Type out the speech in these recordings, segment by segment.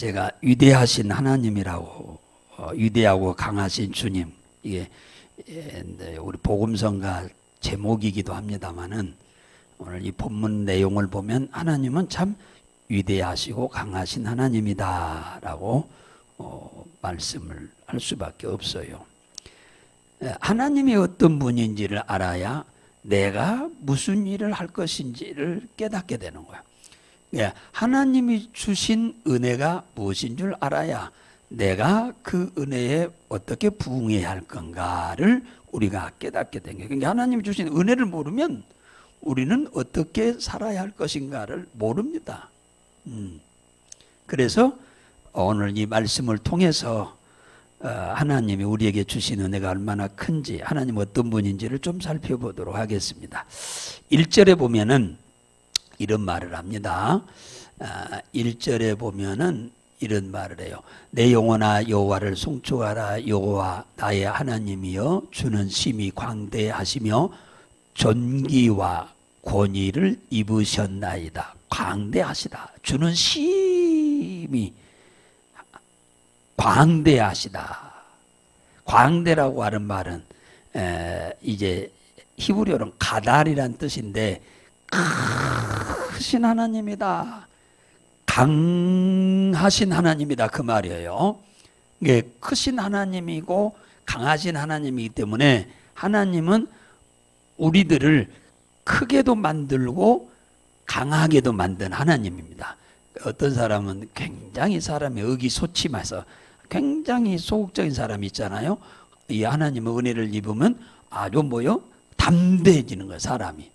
제가 위대하신 하나님이라고 위대하고 강하신 주님, 이게 우리 복음성가 제목이기도 합니다만은 오늘 이 본문 내용을 보면 하나님은 참 위대하시고 강하신 하나님이다라고 말씀을 할 수밖에 없어요. 하나님이 어떤 분인지를 알아야 내가 무슨 일을 할 것인지를 깨닫게 되는 거야. 하나님이 주신 은혜가 무엇인 줄 알아야 내가 그 은혜에 어떻게 부응해야 할 건가를 우리가 깨닫게 된 거예요. 그러니까 하나님이 주신 은혜를 모르면 우리는 어떻게 살아야 할 것인가를 모릅니다. 그래서 오늘 이 말씀을 통해서 하나님이 우리에게 주신 은혜가 얼마나 큰지, 하나님 어떤 분인지를 좀 살펴보도록 하겠습니다. 1절에 보면은 이런 말을 합니다. 1절에 보면은 이런 말을 해요. 내 영혼아 여호와를 송축하라. 여호와 나의 하나님이여 주는 심히 광대하시며 존귀와 권위를 입으셨나이다. 광대하시다. 주는 심히 광대하시다. 광대라고 하는 말은 이제 히브리어로는 가달이란 뜻인데 크신 하나님이다. 강하신 하나님이다. 그 말이에요. 이게 크신 하나님이고 강하신 하나님이기 때문에 하나님은 우리들을 크게도 만들고 강하게도 만든 하나님입니다. 어떤 사람은 굉장히 사람의 의기소침해서 굉장히 소극적인 사람이 있잖아요. 이 하나님의 은혜를 입으면 아주 담대해지는 거예요, 사람이.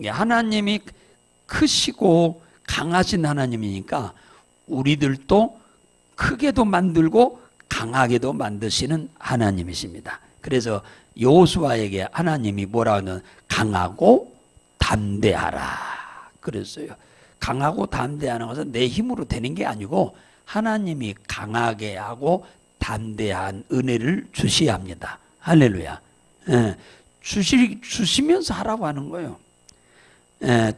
하나님이 크시고 강하신 하나님이니까 우리들도 크게도 만들고 강하게도 만드시는 하나님이십니다. 그래서 여호수아에게 하나님이 뭐라고 하면 강하고 담대하라 그랬어요. 강하고 담대하는 것은 내 힘으로 되는 게 아니고 하나님이 강하게 하고 담대한 은혜를 주셔야 합니다. 할렐루야. 주시면서 하라고 하는 거예요.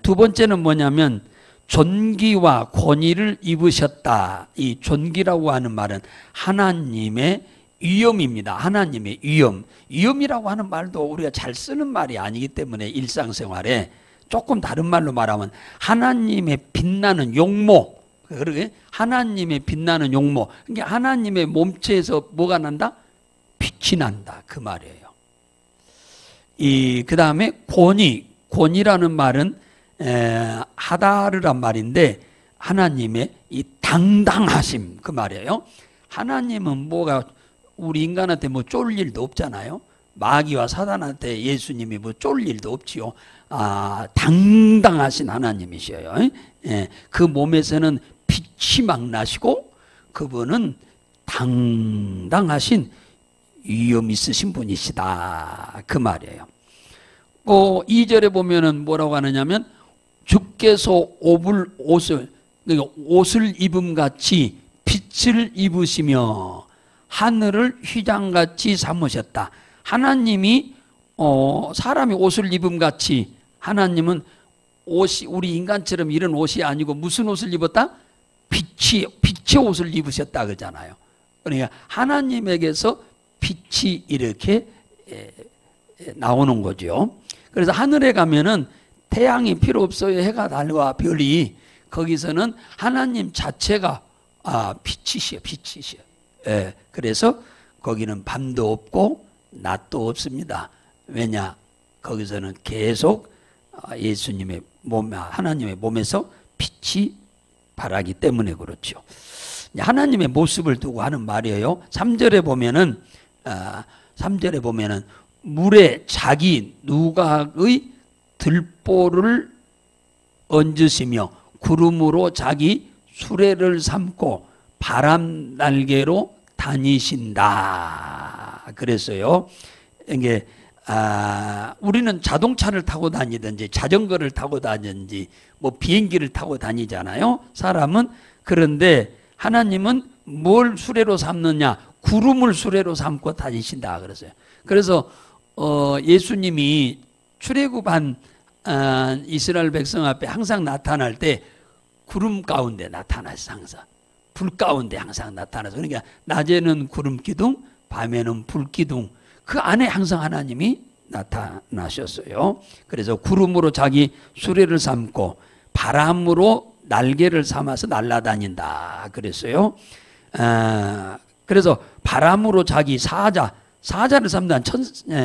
두 번째는 뭐냐면 존귀와 권위를 입으셨다. 이 존귀라고 하는 말은 하나님의 위엄입니다. 하나님의 위엄. 위엄이라고 하는 말도 우리가 잘 쓰는 말이 아니기 때문에 일상생활에 조금 다른 말로 말하면 하나님의 빛나는 용모. 그러게 하나님의 빛나는 용모. 그러니까 하나님의 몸체에서 뭐가 난다? 빛이 난다. 그 말이에요. 그 다음에 권위라는 말은 하다르란 말인데 하나님의 이 당당하심 그 말이에요. 하나님은 우리 인간한테 쫄 일도 없잖아요. 마귀와 사단한테 예수님이 쫄 일도 없지요. 당당하신 하나님이셔요. 그 몸에서는 빛이 막 나시고 그분은 당당하신 위엄 있으신 분이시다. 그 말이에요. 2절에 보면은 뭐라고 하느냐면 주께서 옷을 입음같이 빛을 입으시며 하늘을 휘장같이 삼으셨다. 하나님이 사람이 옷을 입음같이 하나님은 옷이 우리 인간처럼 이런 옷이 아니고 무슨 옷을 입었다? 빛의 옷을 입으셨다 그러잖아요. 그러니까 하나님에게서 빛이 이렇게 나오는 거죠. 그래서 하늘에 가면은 태양이 필요 없어요. 해가 달과 별이 거기서는 하나님 자체가 빛이시여. 그래서 거기는 밤도 없고 낮도 없습니다. 왜냐? 거기서는 계속 예수님의 하나님의 몸에서 빛이 발하기 때문에 그렇죠. 하나님의 모습을 두고 하는 말이에요. 3절에 보면은 물에 자기 누각의 들보를 얹으시며 구름으로 자기 수레를 삼고 바람 날개로 다니신다. 그랬어요. 이게 우리는 자동차를 타고 다니든지 자전거를 타고 다니든지 비행기를 타고 다니잖아요. 사람은. 그런데 하나님은 뭘 수레로 삼느냐? 구름을 수레로 삼고 다니신다 그랬어요. 그래서 예수님이 출애굽한 이스라엘 백성 앞에 항상 나타날 때 구름 가운데 나타났어요. 항상. 불 가운데 항상 나타나서, 그러니까 낮에는 구름 기둥, 밤에는 불 기둥, 그 안에 항상 하나님이 나타나셨어요. 그래서 구름으로 자기 수레를 삼고 바람으로 날개를 삼아서 날아다닌다 그랬어요. 그래서 바람으로 자기 사자를 삼는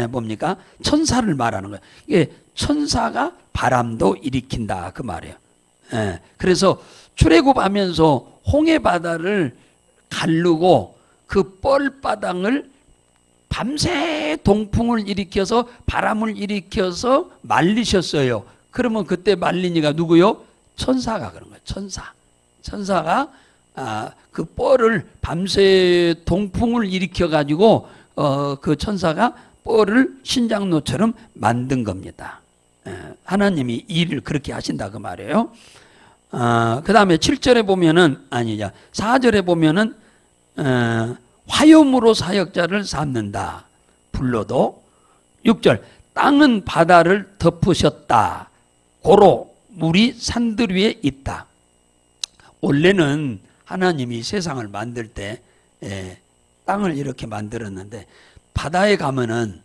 뭡니까? 천사를 말하는 거예요. 이게 천사가 바람도 일으킨다 그 말이에요. 그래서 출애굽하면서 홍해 바다를 가르고 그 뻘바닥을 밤새 동풍을 일으켜서 바람을 일으켜서 말리셨어요. 그러면 그때 말린 이가 누구요? 천사가 그런 거예요. 천사가 그 뻘을 밤새 동풍을 일으켜 가지고 그 천사가 뻘을 신장로처럼 만든 겁니다. 하나님이 일을 그렇게 하신다 그 말이에요. 그 다음에 7절에 보면은 4절에 보면은 화염으로 사역자를 삼는다. 불로도. 6절 땅은 바다를 덮으셨다. 고로 물이 산들 위에 있다. 원래는 하나님이 세상을 만들 때 땅을 이렇게 만들었는데 바다에 가면은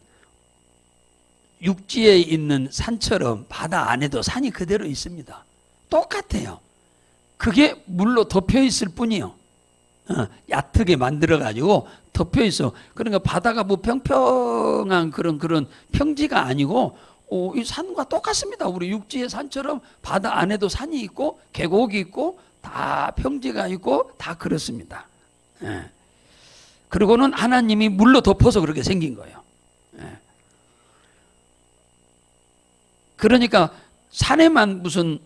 육지에 있는 산처럼 바다 안에도 산이 그대로 있습니다. 똑같아요. 그게 물로 덮여 있을 뿐이요. 얕게 만들어 가지고 덮여 있어. 그러니까 바다가 뭐 평평한 그런 평지가 아니고 이 산과 똑같습니다. 우리 육지의 산처럼 바다 안에도 산이 있고 계곡이 있고 다 평지가 있고 다 그렇습니다. 그리고는 하나님이 물로 덮어서 그렇게 생긴 거예요. 그러니까 산에만 무슨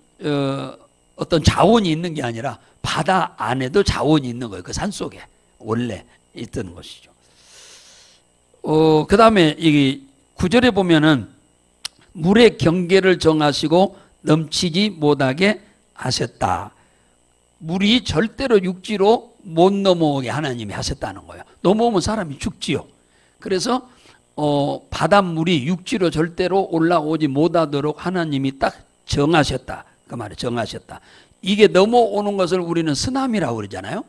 어떤 자원이 있는 게 아니라 바다 안에도 자원이 있는 거예요. 그 산 속에 원래 있던 것이죠. 그 다음에 이 9절에 보면은 물의 경계를 정하시고 넘치지 못하게 하셨다. 물이 절대로 육지로 못 넘어오게 하나님이 하셨다는 거예요. 넘어오면 사람이 죽지요. 그래서 바닷물이 육지로 절대로 올라오지 못하도록 하나님이 딱 정하셨다. 그 말에 정하셨다. 이게 넘어오는 것을 우리는 쓰나미라고 그러잖아요.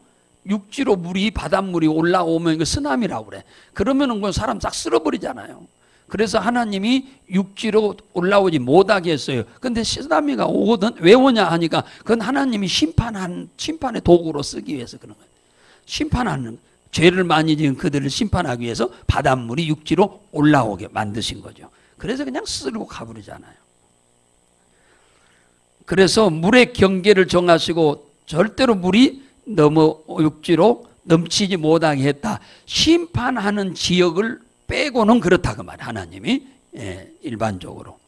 육지로 바닷물이 올라오면 이거 쓰나미라고 그래. 그러면은 그 사람 싹 쓸어버리잖아요. 그래서 하나님이 육지로 올라오지 못하게 했어요. 근데 쓰나미가 오거든. 왜 오냐 하니까 그건 하나님이 심판의 도구로 쓰기 위해서 그런 거예요. 심판하는, 죄를 많이 지은 그들을 심판하기 위해서 바닷물이 육지로 올라오게 만드신 거죠. 그래서 그냥 쓸고 가버리잖아요. 그래서 물의 경계를 정하시고 절대로 물이 육지로 넘치지 못하게 했다. 심판하는 지역을 빼고는 그렇다 그 말이에요. 하나님이 일반적으로.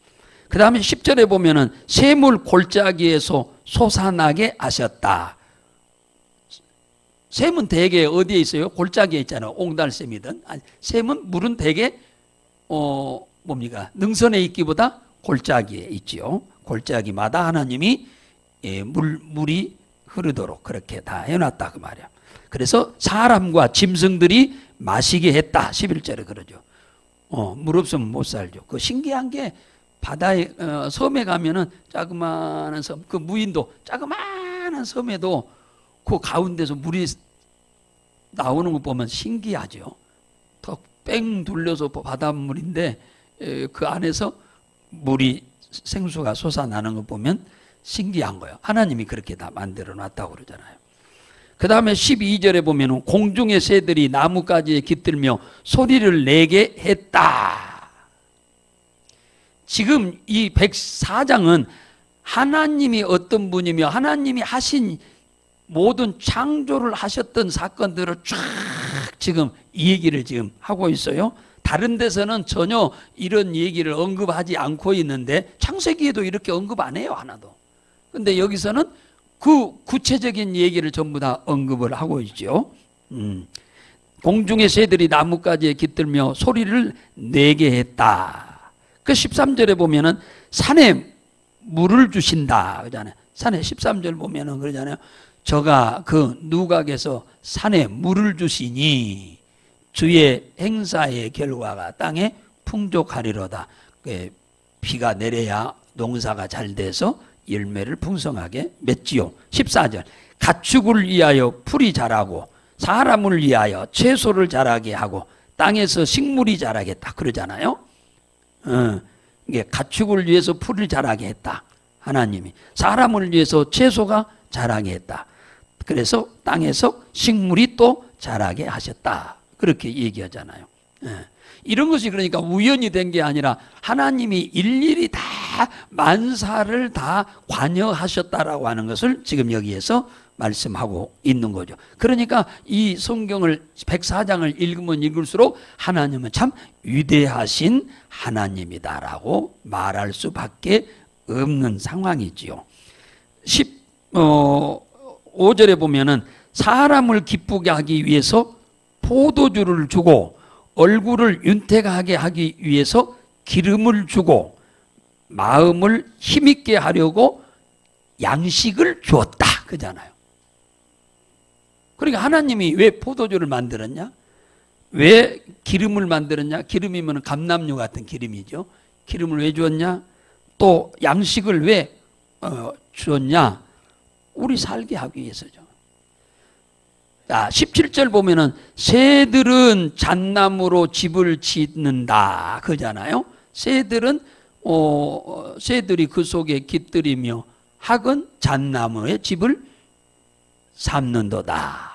그 다음에 10절에 보면은 샘을 골짜기에서 솟아나게 하셨다. 샘은 대개 어디에 있어요? 골짜기에 있잖아요. 옹달샘이든. 샘은 물은 대개 뭡니까? 능선에 있기보다 골짜기에 있지요. 골짜기마다 하나님이 물이 흐르도록 그렇게 다 해놨다 그 말이야. 그래서 사람과 짐승들이 마시게 했다. 11절에 그러죠. 물 없으면 못 살죠. 그 신기한 게 바다에 섬에 가면은 자그마한 섬, 그 무인도 자그마한 섬에도 그 가운데서 물이 나오는 거 보면 신기하죠. 더 뺑 둘려서 바닷물인데 그 안에서 물이 생수가 솟아나는 거 보면 신기한 거예요. 하나님이 그렇게 다 만들어 놨다고 그러잖아요. 그 다음에 12절에 보면 공중의 새들이 나뭇가지에 깃들며 소리를 내게 했다. 지금 이 104장은 하나님이 어떤 분이며 하나님이 하신 모든 창조를 하셨던 사건들을 쫙 지금 이 얘기를 지금 하고 있어요. 다른 데서는 전혀 이런 얘기를 언급하지 않고 있는데 창세기에도 이렇게 언급 안 해요. 하나도. 근데 여기서는 그 구체적인 얘기를 전부 다 언급을 하고 있죠. 공중의 새들이 나뭇가지에 깃들며 소리를 내게 했다. 그 13절에 보면은 산에 물을 주신다 그러잖아요. 산에 13절 보면은 그러잖아요. 저가 그 누각에서 산에 물을 주시니 주의 행사의 결과가 땅에 풍족하리로다. 비가 내려야 농사가 잘 돼서 열매를 풍성하게 맺지요. 14절 가축을 위하여 풀이 자라고 사람을 위하여 채소를 자라게 하고 땅에서 식물이 자라겠다 그러잖아요. 이게 가축을 위해서 풀을 자라게 했다. 하나님이 사람을 위해서 채소가 자라게 했다. 그래서 땅에서 식물이 또 자라게 하셨다. 그렇게 얘기하잖아요. 이런 것이 그러니까 우연히 된 게 아니라 하나님이 일일이 다 만사를 다 관여하셨다라고 하는 것을 지금 여기에서 말씀하고 있는 거죠. 그러니까 이 성경을 104장을 읽으면 읽을수록 하나님은 참 위대하신 하나님이다라고 말할 수밖에 없는 상황이지요. 5절에 보면은 사람을 기쁘게 하기 위해서 포도주를 주고 얼굴을 윤택하게 하기 위해서 기름을 주고 마음을 힘있게 하려고 양식을 주었다 그잖아요. 그러니까 하나님이 왜 포도주를 만들었냐? 왜 기름을 만들었냐? 기름이면 감람유 같은 기름이죠. 기름을 왜 주었냐? 또 양식을 왜 주었냐? 우리 살게 하기 위해서죠. 자, 17절 보면은 새들은 잣나무로 집을 짓는다 그잖아요. 새들은 새들이 그 속에 깃들이며 학은 잣나무에 집을 삼는도다.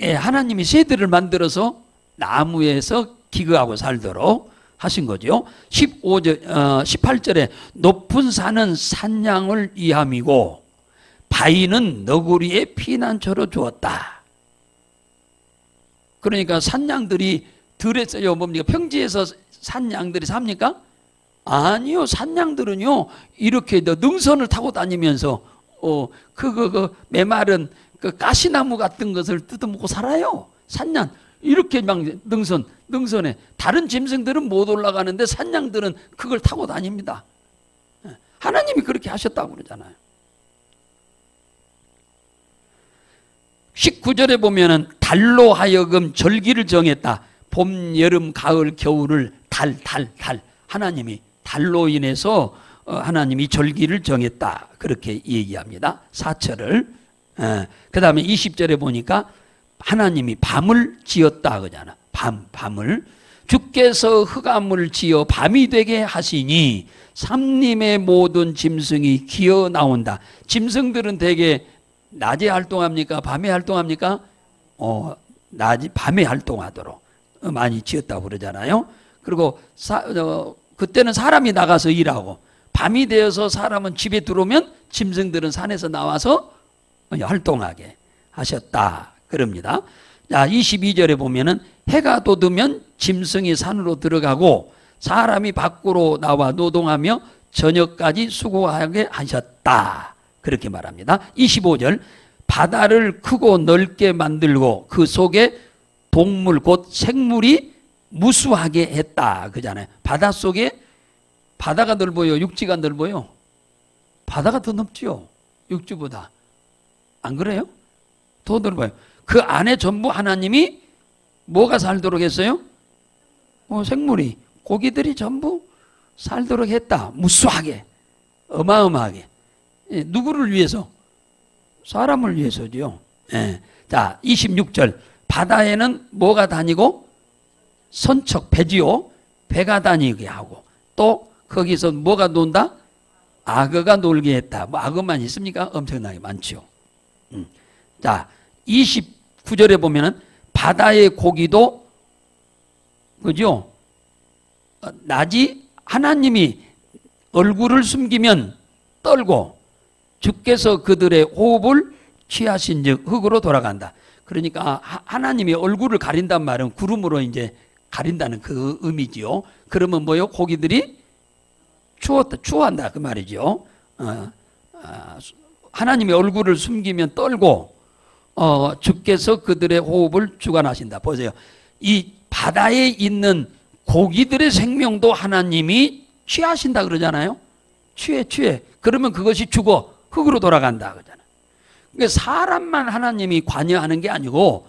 예, 하나님이 새들을 만들어서 나무에서 기거하고 살도록 하신 거죠. 18절에 높은 산은 산양을 위함이고 바위는 너구리의 피난처로 주었다. 그러니까 산양들이 들에서요 뭡니까? 평지에서 산양들이 삽니까? 아니요. 산양들은요 이렇게 능선을 타고 다니면서 메마른 그 가시나무 같은 것을 뜯어먹고 살아요. 산양 이렇게 막 능선에 다른 짐승들은 못 올라가는데 산양들은 그걸 타고 다닙니다. 하나님이 그렇게 하셨다고 그러잖아요. 19절에 보면은 달로 하여금 절기를 정했다. 봄, 여름, 가을, 겨울을 달 하나님이 달로 인해서 하나님이 절기를 정했다. 그렇게 얘기합니다. 사철을. 그 다음에 20절에 보니까 하나님이 밤을 지었다 그러잖아. 밤을 주께서 흑암을 지어 밤이 되게 하시니 삼림의 모든 짐승이 기어 나온다. 짐승들은 대개 낮에 활동합니까? 밤에 활동합니까? 밤에 활동하도록 많이 지었다고 그러잖아요. 그리고 그때는 사람이 나가서 일하고 밤이 되어서 사람은 집에 들어오면 짐승들은 산에서 나와서 활동하게 하셨다 그럽니다. 자, 22절에 보면은 해가 돋으면 짐승이 산으로 들어가고 사람이 밖으로 나와 노동하며 저녁까지 수고하게 하셨다. 그렇게 말합니다. 25절 바다를 크고 넓게 만들고 그 속에 동물 곧 생물이 무수하게 했다 그잖아요. 바다 속에 바다가 넓어요? 육지가 넓어요? 바다가 더 넓지요. 육지보다. 안 그래요? 더 넓어요. 그 안에 전부 하나님이 뭐가 살도록 했어요? 생물이 고기들이 전부 살도록 했다. 무수하게 어마어마하게. 누구를 위해서? 사람을 위해서죠. 자, 26절 바다에는 뭐가 다니고? 선척, 배지요. 배가 다니게 하고 또 거기서 뭐가 논다? 악어가 놀게 했다. 뭐 악어만 있습니까? 엄청나게 많죠. 자, 29절에 보면은 바다의 고기도 그죠? 낮이 하나님이 얼굴을 숨기면 떨고 주께서 그들의 호흡을 취하신즉 흙으로 돌아간다. 그러니까 하나님이 얼굴을 가린단 말은 구름으로 이제 가린다는 그 의미지요. 그러면 뭐요? 고기들이 추워한다 그 말이죠. 하나님이 얼굴을 숨기면 떨고 주께서 그들의 호흡을 주관하신다. 보세요. 이 바다에 있는 고기들의 생명도 하나님이 취하신다 그러잖아요. 취해. 그러면 그것이 죽어 흙으로 돌아간다 그러잖아요. 그러니까 사람만 하나님이 관여하는 게 아니고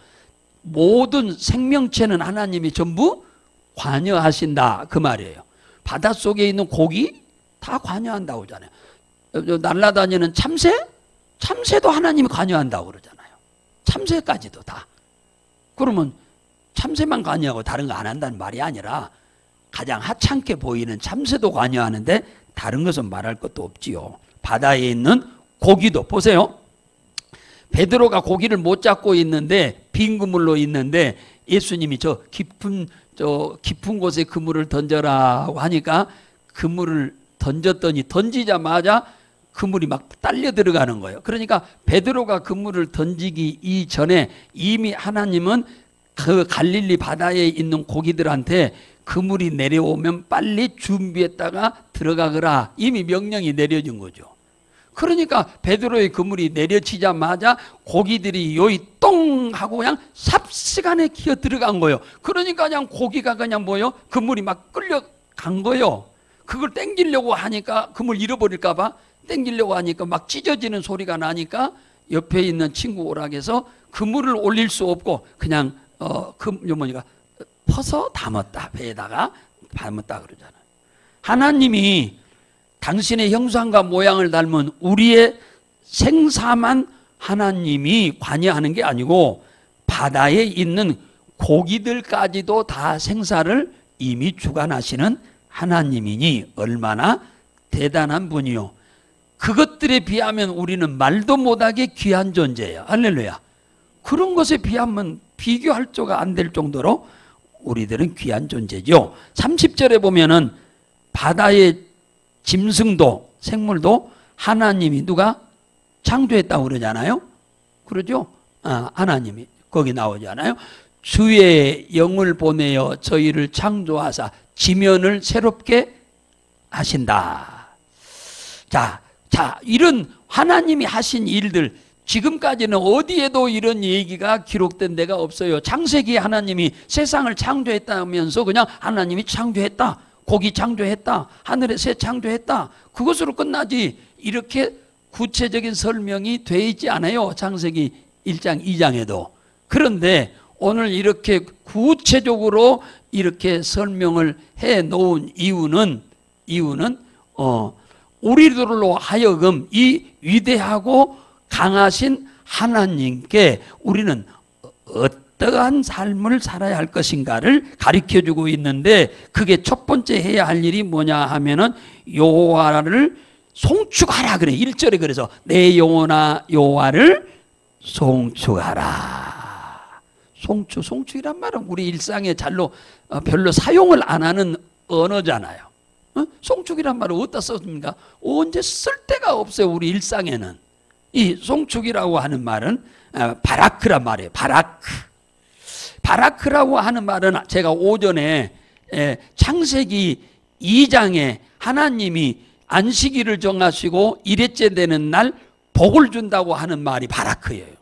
모든 생명체는 하나님이 전부 관여하신다 그 말이에요. 바닷속에 있는 고기 다 관여한다고 하잖아요. 날아다니는 참새 참새도 하나님이 관여한다고 그러잖아요. 참새까지도 다. 그러면 참새만 관여하고 다른 거 안 한다는 말이 아니라 가장 하찮게 보이는 참새도 관여하는데 다른 것은 말할 것도 없지요. 바다에 있는 고기도 보세요. 베드로가 고기를 못 잡고 있는데 빈 그물로 있는데 예수님이 저 깊은 곳에 그물을 던져라고 하니까 그물을 던졌더니 던지자마자 그물이 막 딸려 들어가는 거예요. 그러니까 베드로가 그물을 던지기 이전에 이미 하나님은 그 갈릴리 바다에 있는 고기들한테 그물이 내려오면 빨리 준비했다가 들어가거라 이미 명령이 내려진 거죠. 그러니까 베드로의 그물이 내려치자마자 고기들이 요이 똥 하고 그냥 삽시간에 기어 들어간 거예요. 그러니까 그냥 고기가 그냥 뭐요? 그물이 막 끌려간 거예요. 그걸 땡기려고 하니까 그물 잃어버릴까 봐 땡기려고 하니까 막 찢어지는 소리가 나니까 옆에 있는 친구 오락에서 그물을 올릴 수 없고 그냥 어머니가 퍼서 담았다. 배에다가 담았다 그러잖아요. 하나님이 당신의 형상과 모양을 닮은 우리의 생사만 하나님이 관여하는 게 아니고 바다에 있는 고기들까지도 다 생사를 이미 주관하시는 하나님이니 얼마나 대단한 분이요. 그것들에 비하면 우리는 말도 못하게 귀한 존재예요. 할렐루야. 그런 것에 비하면 비교할 조가 안 될 정도로 우리들은 귀한 존재죠. 30절에 보면은 바다의 짐승도 생물도 하나님이 누가 창조했다고 그러잖아요. 그러죠? 하나님이 거기 나오잖아요. 주의 영을 보내어 저희를 창조하사 지면을 새롭게 하신다. 자, 이런 하나님이 하신 일들 지금까지는 어디에도 이런 얘기가 기록된 데가 없어요. 창세기에 하나님이 세상을 창조했다면서 그냥 하나님이 창조했다. 고기 창조했다. 하늘의 새 창조했다. 그것으로 끝나지 이렇게 구체적인 설명이 돼 있지 않아요. 창세기 1장 2장에도. 그런데 오늘 이렇게 구체적으로 이렇게 설명을 해 놓은 이유는 우리들로 하여금 이 위대하고 강하신 하나님께 우리는 어떠한 삶을 살아야 할 것인가를 가르쳐주고 있는데 그게 첫 번째 해야 할 일이 뭐냐 하면은 여호와를 송축하라 그래. 1절에 그래서 내 영혼아 여호와를 송축하라. 송축이란 말은 우리 일상에 별로 사용을 안 하는 언어잖아요. 송축이란 말을 어디다 썼습니까? 언제 쓸 데가 없어요. 우리 일상에는. 이 송축이라고 하는 말은 바라크란 말이에요. 바라크라고 하는 말은 제가 오전에 창세기 2장에 하나님이 안식일을 정하시고 1회째 되는 날 복을 준다고 하는 말이 바라크예요.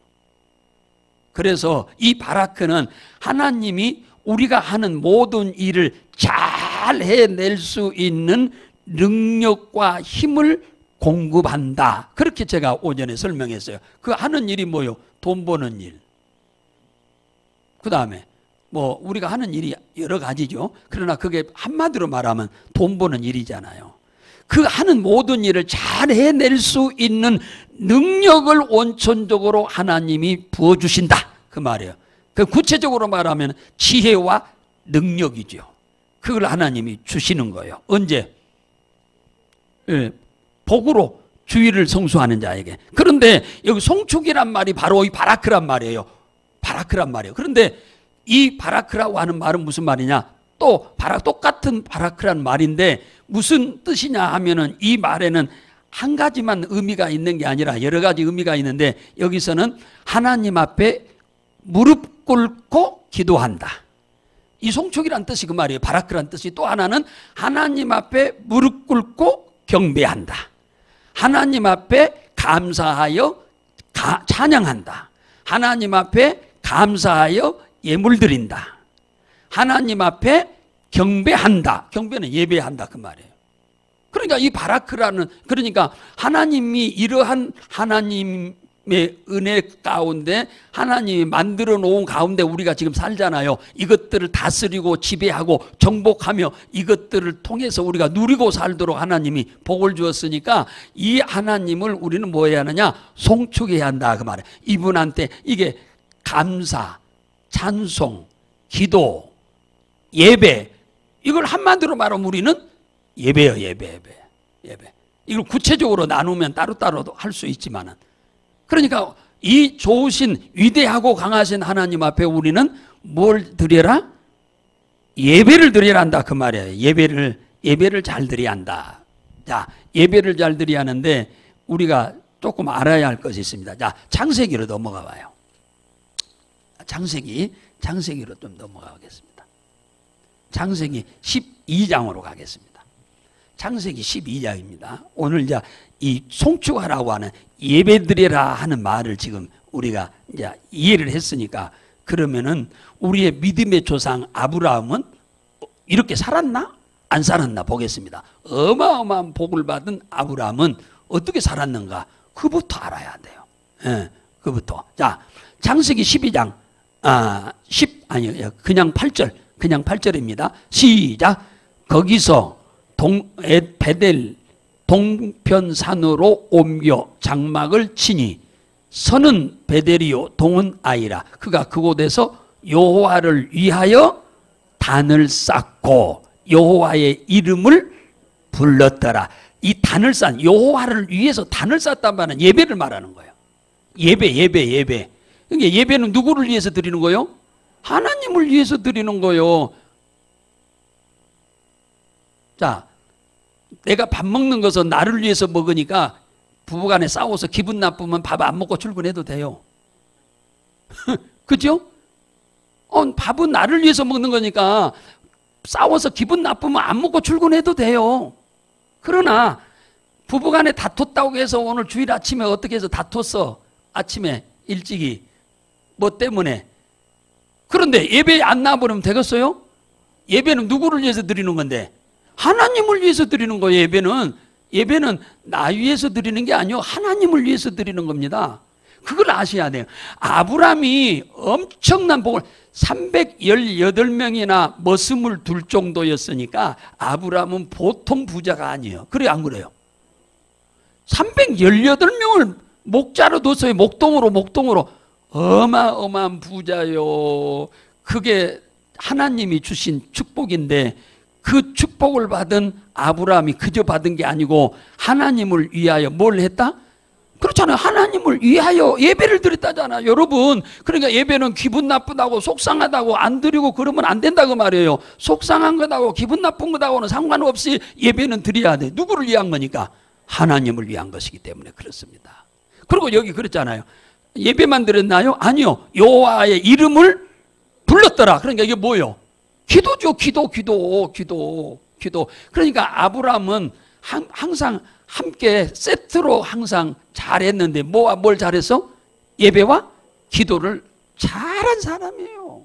그래서 이 바라크는 하나님이 우리가 하는 모든 일을 잘 해낼 수 있는 능력과 힘을 공급한다. 그렇게 제가 오전에 설명했어요. 그 하는 일이 뭐요? 돈 버는 일. 그 다음에 뭐 우리가 하는 일이 여러 가지죠. 그러나 그게 한마디로 말하면 돈 버는 일이잖아요. 그 하는 모든 일을 잘 해낼 수 있는 능력을 원천적으로 하나님이 부어주신다. 그 말이에요. 그 구체적으로 말하면 지혜와 능력이죠. 그걸 하나님이 주시는 거예요. 언제? 복으로 주의를 성수하는 자에게. 그런데 여기 송축이란 말이 바로 이 바라크란 말이에요. 그런데 이 바라크라고 하는 말은 무슨 말이냐? 또 똑같은 바라크란 말인데 무슨 뜻이냐 하면은 이 말에는 한 가지만 의미가 있는 게 아니라 여러 가지 의미가 있는데 여기서는 하나님 앞에 무릎 꿇고 기도한다. 이 송축이란 뜻이 그 말이에요. 바라크란 뜻이. 또 하나는 하나님 앞에 무릎 꿇고 경배한다. 하나님 앞에 감사하여 찬양한다. 하나님 앞에 감사하여 예물 드린다. 하나님 앞에 경배한다. 경배는 예배한다 그 말이에요. 그러니까 이 바라크라는 그러니까 하나님이 이러한 하나님 은혜 가운데 하나님이 만들어 놓은 가운데 우리가 지금 살잖아요. 이것들을 다스리고 지배하고 정복하며 이것들을 통해서 우리가 누리고 살도록 하나님이 복을 주었으니까 이 하나님을 우리는 뭐 해야 하느냐? 송축해야 한다 그 말이에요. 이분한테 이게 감사, 찬송, 기도, 예배, 이걸 한마디로 말하면 우리는 예배요. 예배. 이걸 구체적으로 나누면 따로따로 할 수 있지만은, 그러니까 이 좋으신 위대하고 강하신 하나님 앞에 우리는 뭘 드려라? 예배를 드려야 한다 그 말이에요. 예배를 잘 드려야 한다. 자, 예배를 잘 드려야 하는데 우리가 조금 알아야 할 것이 있습니다. 자, 창세기로 넘어가 봐요. 창세기로 좀 넘어가겠습니다. 창세기 12장으로 가겠습니다. 창세기 12장입니다. 오늘 이제 이 송축하라고 하는 예배드리라 하는 말을 지금 우리가 이제 이해를 했으니까, 그러면은 우리의 믿음의 조상 아브라함은 이렇게 살았나? 안 살았나 보겠습니다. 어마어마한 복을 받은 아브라함은 어떻게 살았는가? 그부터 알아야 돼요. 예, 그부터. 자, 창세기 12장 그냥 8절입니다. 시작. 거기서 베델 동편산으로 옮겨 장막을 치니 서는 베델이요 동은 아이라. 그가 그곳에서 여호와를 위하여 단을 쌓고 여호와의 이름을 불렀더라. 이 단을 쌓은, 여호와를 위해서 단을 쌓단 말은 예배를 말하는 거예요. 예배. 그러니까 예배는 누구를 위해서 드리는 거예요? 하나님을 위해서 드리는 거예요. 자, 내가 밥 먹는 것은 나를 위해서 먹으니까 부부간에 싸워서 기분 나쁘면 밥 안 먹고 출근해도 돼요. 그죠? 밥은 나를 위해서 먹는 거니까 싸워서 기분 나쁘면 안 먹고 출근해도 돼요. 그러나 부부간에 다퉜다고 해서 오늘 주일 아침에 어떻게 해서 다퉜어? 아침에 일찍이 뭐 때문에? 그런데 예배에 안 나와버리면 되겠어요? 예배는 누구를 위해서 드리는 건데? 하나님을 위해서 드리는 거예요. 예배는 나 위해서 드리는 게 아니요, 하나님을 위해서 드리는 겁니다. 그걸 아셔야 돼요. 아브라함이 엄청난 복을 318명이나 머슴을 둘 정도였으니까 아브라함은 보통 부자가 아니에요. 그래요, 안 그래요? 318명을 목자로 뒀어요. 목동으로. 어마어마한 부자요. 그게 하나님이 주신 축복인데, 그 축복을 받은 아브라함이 그저 받은 게 아니고 하나님을 위하여 뭘 했다? 그렇잖아요. 하나님을 위하여 예배를 드렸다잖아요, 여러분. 그러니까 예배는 기분 나쁘다고 속상하다고 안 드리고 그러면 안 된다고 말이에요. 속상한 거다고 기분 나쁜 거다고는 상관없이 예배는 드려야 돼. 누구를 위한 거니까? 하나님을 위한 것이기 때문에 그렇습니다. 그리고 여기 그랬잖아요. 예배만 드렸나요? 아니요. 여호와의 이름을 불렀더라. 그러니까 이게 뭐예요? 기도죠. 기도. 그러니까 아브라함은 항상 함께 세트로 항상 잘했는데 뭘 잘했어? 예배와 기도를 잘한 사람이에요.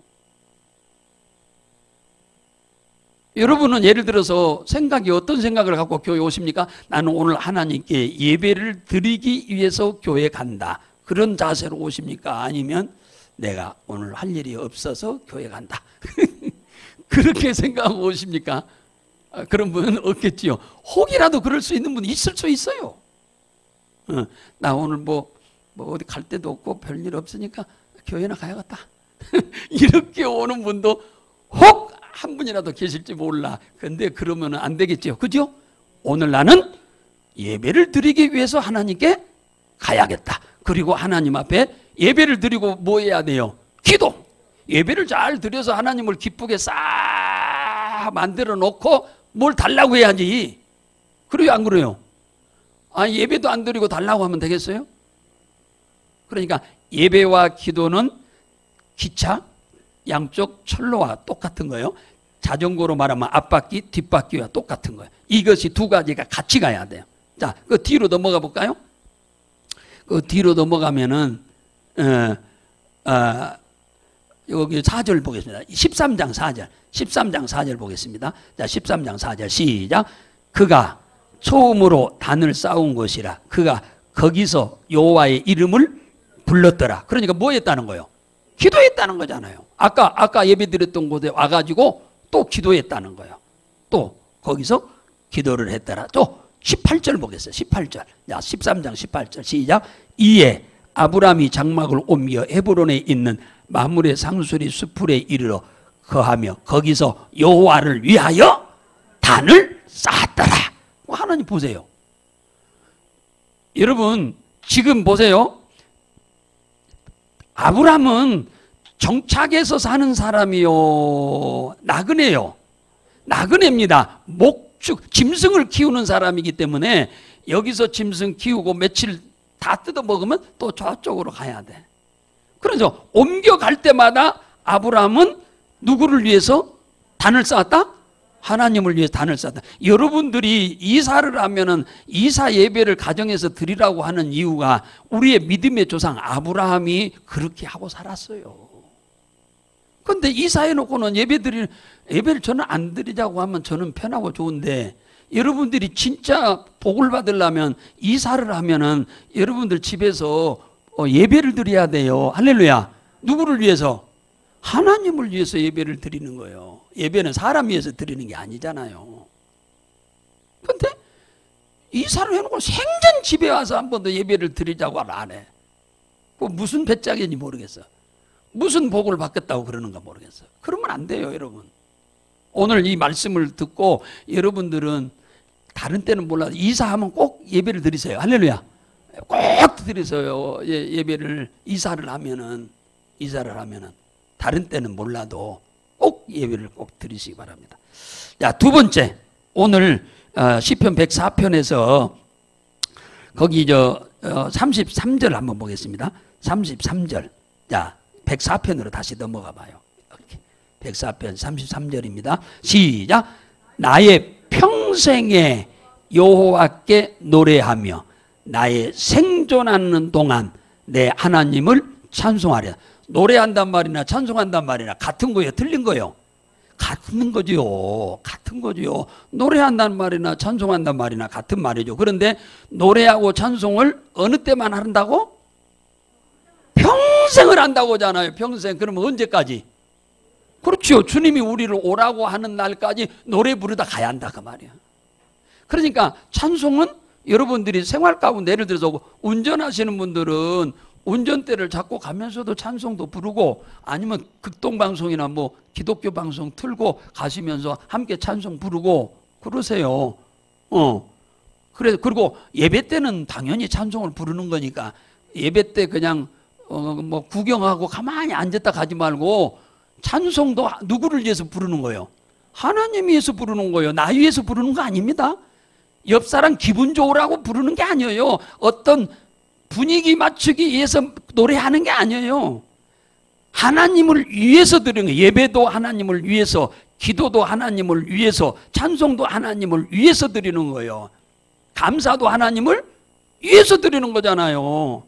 여러분은 예를 들어서 어떤 생각을 갖고 교회 오십니까? 나는 오늘 하나님께 예배를 드리기 위해서 교회 간다. 그런 자세로 오십니까? 아니면 내가 오늘 할 일이 없어서 교회 간다. 그렇게 생각하고 오십니까? 그런 분은 없겠지요. 혹이라도 그럴 수 있는 분이 있을 수 있어요. 나 오늘 뭐 어디 갈 데도 없고 별일 없으니까 교회나 가야겠다. 이렇게 오는 분도 혹 한 분이라도 계실지 몰라. 근데 그러면 안 되겠죠. 그죠? 오늘 나는 예배를 드리기 위해서 하나님께 가야겠다. 그리고 하나님 앞에 예배를 드리고 뭐 해야 돼요? 기도. 예배를 잘 드려서 하나님을 기쁘게 싹 만들어 놓고 뭘 달라고 해야지. 그래요, 안 그래요? 예배도 안 드리고 달라고 하면 되겠어요? 그러니까 예배와 기도는 기차 양쪽 철로와 똑같은 거예요. 자전거로 말하면 앞바퀴 뒷바퀴와 똑같은 거예요. 이것이 두 가지가 같이 가야 돼요. 자, 그 뒤로 넘어가 볼까요? 그 뒤로 넘어가면은 여기 4절 보겠습니다. 13장 4절 보겠습니다. 자, 13장 4절 시작. 그가 처음으로 단을 쌓은 곳이라. 그가 거기서 여호와의 이름을 불렀더라. 그러니까 뭐 했다는 거예요? 기도했다는 거잖아요. 아까 예배 드렸던 곳에 와가지고 또 기도했다는 거예요. 또 거기서 기도를 했더라. 또 18절 보겠어요. 18절. 자, 13장 18절 시작. 이에 아브라함이 장막을 옮겨 헤브론에 있는 마므레 상수리 수풀에 이르러 거하며 거기서 여호와를 위하여 단을 쌓았더라. 하나님 보세요. 여러분 지금 보세요. 아브라함은 정착해서 사는 사람이요, 나그네요. 나그네입니다. 목축, 짐승을 키우는 사람이기 때문에 여기서 짐승 키우고 며칠 다 뜯어 먹으면 또 저쪽으로 가야 돼. 그래서 옮겨갈 때마다 아브라함은 누구를 위해서 단을 쌓았다? 하나님을 위해서 단을 쌓았다. 여러분들이 이사를 하면은 이사 예배를 가정에서 드리라고 하는 이유가 우리의 믿음의 조상 아브라함이 그렇게 하고 살았어요. 근데 이사해놓고는 예배를 저는 안 드리자고 하면 저는 편하고 좋은데, 여러분들이 진짜 복을 받으려면 이사를 하면은 여러분들 집에서 예배를 드려야 돼요. 할렐루야. 누구를 위해서? 하나님을 위해서 예배를 드리는 거예요. 예배는 사람 위해서 드리는 게 아니잖아요. 근데 이사를 해놓고 생전 집에 와서 한 번 더 예배를 드리자고 안 해. 그 무슨 배짱인지 모르겠어. 무슨 복을 받겠다고 그러는가 모르겠어. 그러면 안 돼요, 여러분. 오늘 이 말씀을 듣고 여러분들은 다른 때는 몰라도 이사하면 꼭 예배를 드리세요. 할렐루야. 꼭 드리세요. 예배를 이사를 하면은 다른 때는 몰라도 꼭 예배를 꼭 드리시기 바랍니다. 자, 두 번째, 오늘 시편 104편에서 거기 33절 한번 보겠습니다. 33절. 자, 104편으로 다시 넘어가 봐요. 이렇게. 104편 33절입니다. 시작. 나의 평생에 여호와께 노래하며 나의 생존하는 동안 내 하나님을 찬송하랴. 노래한단 말이나 찬송한단 말이나 같은 거예요? 틀린 거예요? 같은 거죠. 같은 거죠. 노래한단 말이나 찬송한단 말이나 같은 말이죠. 그런데 노래하고 찬송을 어느 때만 한다고? 평생을 한다고 하잖아요. 평생. 그러면 언제까지? 그렇죠. 주님이 우리를 오라고 하는 날까지 노래 부르다 가야 한다 그 말이야. 그러니까 찬송은 여러분들이 생활 가운데 예를 들어서 운전하시는 분들은 운전대를 잡고 가면서도 찬송도 부르고, 아니면 극동방송이나 뭐 기독교 방송 틀고 가시면서 함께 찬송 부르고 그러세요. 그리고 예배 때는 당연히 찬송을 부르는 거니까 예배 때 그냥 뭐 구경하고 가만히 앉았다 가지 말고 찬송도 누구를 위해서 부르는 거예요? 하나님 위해서 부르는 거예요. 나 위해서 부르는 거 아닙니다. 옆 사람 기분 좋으라고 부르는 게 아니에요. 어떤 분위기 맞추기 위해서 노래하는 게 아니에요. 하나님을 위해서 드리는 거예요. 예배도 하나님을 위해서, 기도도 하나님을 위해서, 찬송도 하나님을 위해서 드리는 거예요. 감사도 하나님을 위해서 드리는 거잖아요.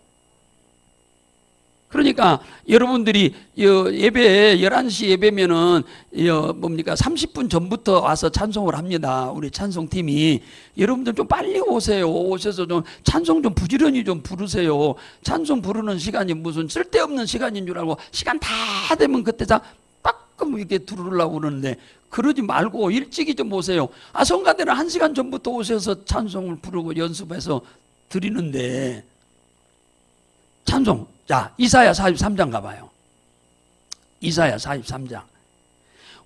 그러니까 여러분들이 예배 11시 예배면은 30분 전부터 와서 찬송을 합니다. 우리 찬송팀이. 여러분들 좀 빨리 오세요. 오셔서 좀 찬송 좀 부지런히 좀 부르세요. 찬송 부르는 시간이 무슨 쓸데없는 시간인 줄 알고 시간 다 되면 그때 다 빠끔 이렇게 들으려고 그러는데 그러지 말고 일찍이 좀 오세요. 성가대는 1시간 전부터 오셔서 찬송을 부르고 연습해서 드리는데 찬송. 자, 이사야 43장 가봐요. 이사야 43장.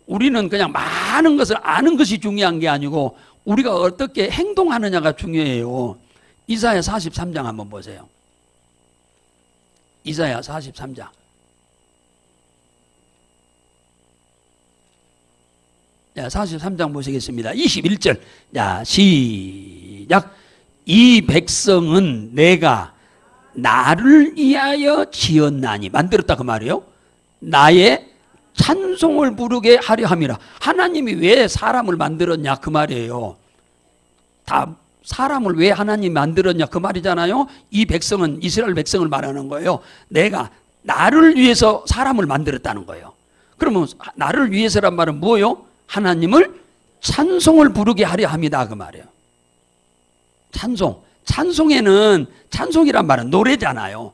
우리는 그냥 많은 것을 아는 것이 중요한 게 아니고 우리가 어떻게 행동하느냐가 중요해요. 이사야 43장 한번 보세요. 이사야 43장. 자, 43장 보시겠습니다. 21절. 자, 시작. 이 백성은 내가 나를 위하여 지었나니, 만들었다 그 말이에요. 나의 찬송을 부르게 하려 함이라. 하나님이 왜 사람을 만들었냐 그 말이에요. 다 사람을 왜 하나님이 만들었냐 그 말이잖아요. 이 백성은 이스라엘 백성을 말하는 거예요. 내가 나를 위해서 사람을 만들었다는 거예요. 그러면 나를 위해서란 말은 뭐예요? 하나님을 찬송을 부르게 하려 함이다 그 말이에요. 찬송. 찬송에는, 찬송이란 말은 노래잖아요.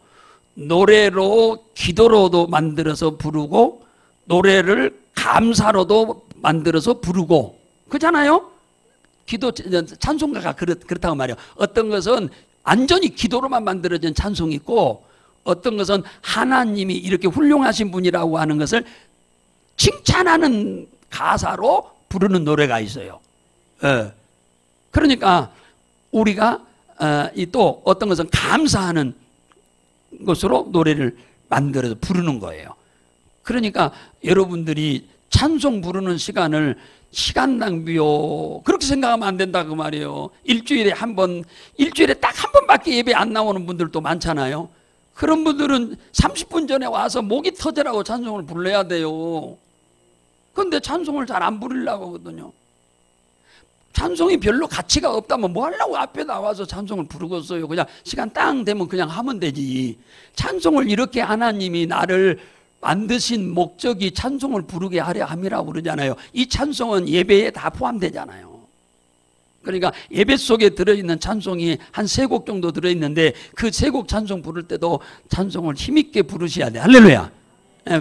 노래로 기도로도 만들어서 부르고 노래를 감사로도 만들어서 부르고 그렇잖아요. 기도 찬송가가 그렇다고 말이에요. 어떤 것은 완전히 기도로만 만들어진 찬송이 있고 어떤 것은 하나님이 이렇게 훌륭하신 분이라고 하는 것을 칭찬하는 가사로 부르는 노래가 있어요. 그러니까 우리가 또 어떤 것은 감사하는 것으로 노래를 만들어서 부르는 거예요. 그러니까 여러분들이 찬송 부르는 시간을 시간 낭비요 그렇게 생각하면 안 된다 그 말이에요. 일주일에 딱 한 번밖에 예배 안 나오는 분들도 많잖아요. 그런 분들은 30분 전에 와서 목이 터지라고 찬송을 불러야 돼요. 그런데 찬송을 잘 안 부르려고 하거든요. 찬송이 별로 가치가 없다면 뭐 하려고 앞에 나와서 찬송을 부르겠어요. 그냥 시간 땅 되면 그냥 하면 되지. 찬송을 이렇게 하나님이 나를 만드신 목적이 찬송을 부르게 하려 함이라고 그러잖아요. 이 찬송은 예배에 다 포함되잖아요. 그러니까 예배 속에 들어있는 찬송이 한 3곡 정도 들어있는데 그 3곡 찬송 부를 때도 찬송을 힘있게 부르셔야 돼. 할렐루야.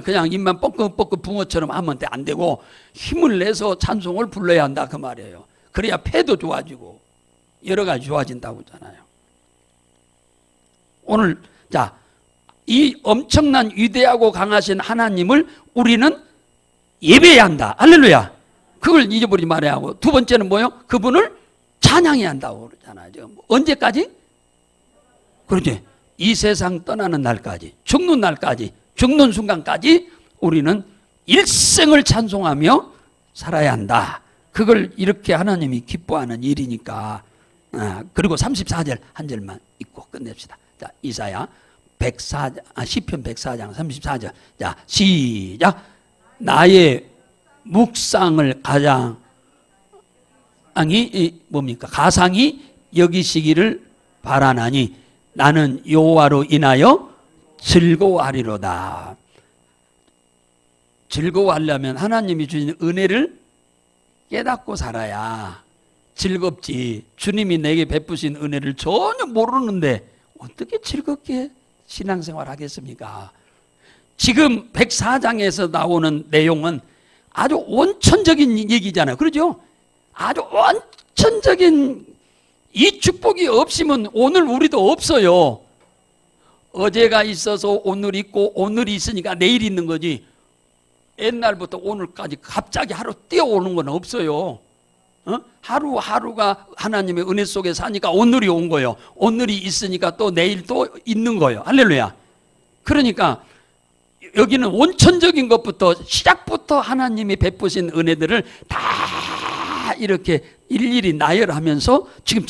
그냥 입만 뻐끔뻐끔 붕어처럼 하면 안 되고 힘을 내서 찬송을 불러야 한다 그 말이에요. 그래야 폐도 좋아지고 여러 가지 좋아진다고 하잖아요. 오늘 이 엄청난 위대하고 강하신 하나님을 우리는 예배해야 한다. 할렐루야. 그걸 잊어버리지 말아야 하고 두 번째는 뭐예요? 그분을 찬양해야 한다고 그러잖아요. 언제까지? 그렇지. 이 세상 떠나는 날까지, 죽는 날까지, 죽는 순간까지 우리는 일생을 찬송하며 살아야 한다. 그걸 이렇게 하나님이 기뻐하는 일이니까. 그리고 34절 한 절만 읽고 끝냅시다. 자, 이사야 시편 104장 34절. 자, 시작. 나의 묵상을 가상히 여기시기를 바라나니 나는 여호와로 인하여 즐거워하리로다. 즐거워하려면 하나님이 주신 은혜를 깨닫고 살아야 즐겁지. 주님이 내게 베푸신 은혜를 전혀 모르는데 어떻게 즐겁게 신앙생활 하겠습니까? 지금 104장에서 나오는 내용은 아주 원천적인 얘기잖아요. 그렇죠? 아주 원천적인 이 축복이 없으면 오늘 우리도 없어요. 어제가 있어서 오늘 있고 오늘이 있으니까 내일 있는 거지. 옛날부터 오늘까지 갑자기 하루 뛰어오는 건 없어요. 하루하루가 하나님의 은혜 속에 사니까 오늘이 온 거예요. 오늘이 있으니까 또 내일 또 있는 거예요. 할렐루야. 그러니까 여기는 원천적인 것부터 시작부터 하나님이 베푸신 은혜들을 다 이렇게 일일이 나열하면서 지금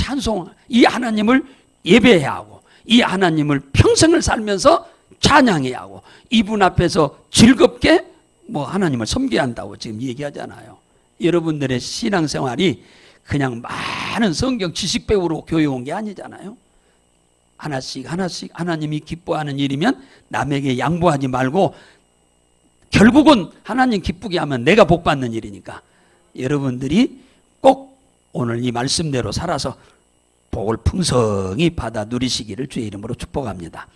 이 하나님을 예배해야 하고 이 하나님을 평생을 살면서 찬양해야 하고 이분 앞에서 즐겁게 하나님을 섬겨야 한다고 지금 얘기하잖아요. 여러분들의 신앙생활이 그냥 많은 성경 지식 배우러 교회 온 게 아니잖아요. 하나씩 하나님이 기뻐하는 일이면 남에게 양보하지 말고 결국은 하나님 기쁘게 하면 내가 복 받는 일이니까 여러분들이 꼭 오늘 이 말씀대로 살아서 복을 풍성히 받아 누리시기를 주의 이름으로 축복합니다.